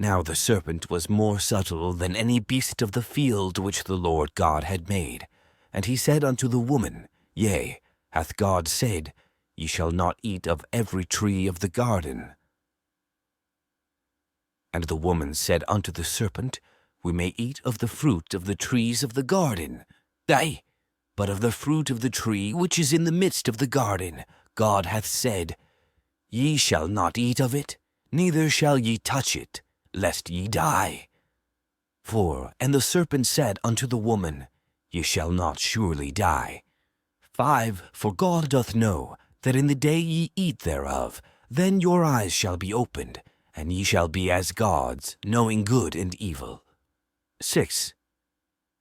Now the serpent was more subtle than any beast of the field which the Lord God had made. And he said unto the woman, Yea, hath God said, Ye shall not eat of every tree of the garden? And the woman said unto the serpent, We may eat of the fruit of the trees of the garden. Nay, but of the fruit of the tree which is in the midst of the garden, God hath said, Ye shall not eat of it, neither shall ye touch it, lest ye die. 4. And the serpent said unto the woman, Ye shall not surely die. 5. For God doth know that in the day ye eat thereof, then your eyes shall be opened, and ye shall be as gods, knowing good and evil. 6.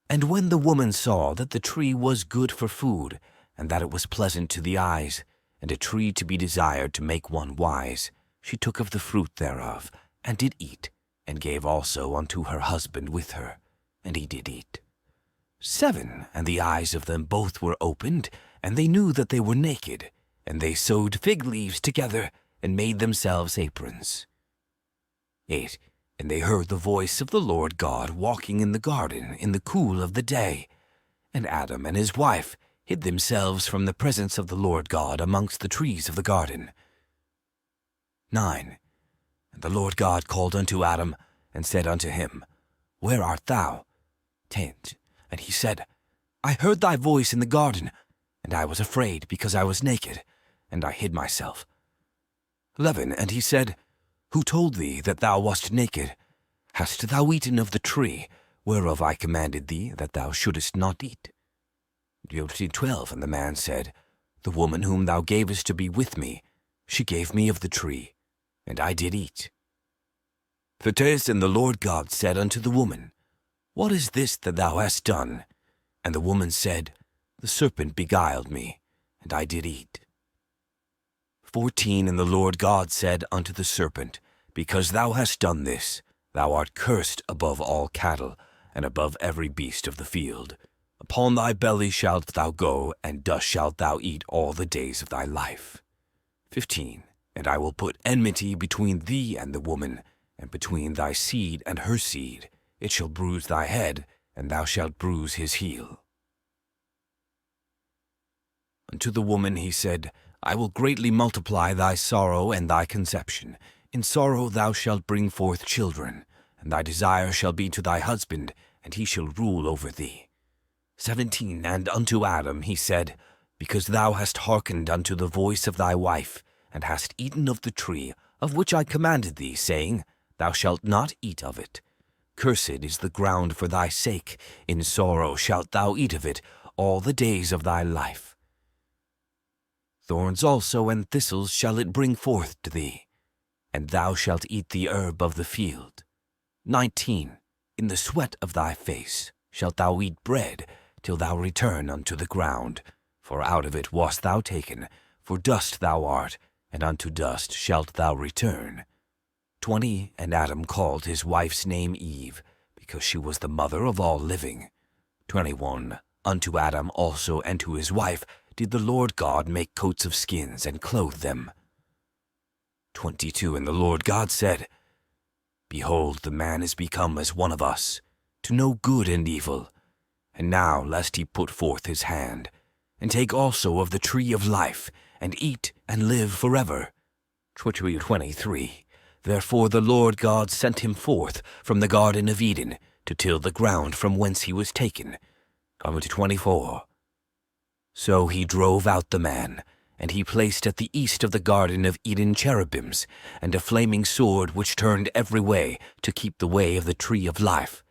And when the woman saw that the tree was good for food, and that it was pleasant to the eyes, and a tree to be desired to make one wise, she took of the fruit thereof, and did eat, and gave also unto her husband with her, and he did eat. 7. And the eyes of them both were opened, and they knew that they were naked, and they sewed fig leaves together, and made themselves aprons. 8. And they heard the voice of the Lord God walking in the garden in the cool of the day. And Adam and his wife hid themselves from the presence of the Lord God amongst the trees of the garden. 9. And the Lord God called unto Adam, and said unto him, Where art thou? 10. And he said, I heard thy voice in the garden, and I was afraid, because I was naked, and I hid myself. 11. And he said, Who told thee that thou wast naked? Hast thou eaten of the tree, whereof I commanded thee that thou shouldest not eat? 12. And the man said, The woman whom thou gavest to be with me, she gave me of the tree, and I did eat. 13. And the Lord God said unto the woman, What is this that thou hast done? And the woman said, The serpent beguiled me, and I did eat. 14. And the Lord God said unto the serpent, Because thou hast done this, thou art cursed above all cattle, and above every beast of the field. Upon thy belly shalt thou go, and dust shalt thou eat all the days of thy life. 15. And I will put enmity between thee and the woman, and between thy seed and her seed. It shall bruise thy head, and thou shalt bruise his heel. Unto the woman he said, I will greatly multiply thy sorrow and thy conception. In sorrow thou shalt bring forth children, and thy desire shall be to thy husband, and he shall rule over thee. 17. And unto Adam he said, Because thou hast hearkened unto the voice of thy wife, and hast eaten of the tree, of which I commanded thee, saying, Thou shalt not eat of it. Cursed is the ground for thy sake, in sorrow shalt thou eat of it all the days of thy life. Thorns also and thistles shall it bring forth to thee, and thou shalt eat the herb of the field. 19. In the sweat of thy face shalt thou eat bread, till thou return unto the ground, for out of it wast thou taken, for dust thou art, and unto dust shalt thou return. 20. And Adam called his wife's name Eve, because she was the mother of all living. 21. Unto Adam also and to his wife did the Lord God make coats of skins, and clothe them. 22. And the Lord God said, Behold, the man is become as one of us, to know good and evil. And now lest he put forth his hand, and take also of the tree of life, and eat and live forever. 23. Therefore the Lord God sent him forth from the Garden of Eden, to till the ground from whence he was taken. 24. So he drove out the man, and he placed at the east of the Garden of Eden cherubims, and a flaming sword which turned every way to keep the way of the tree of life.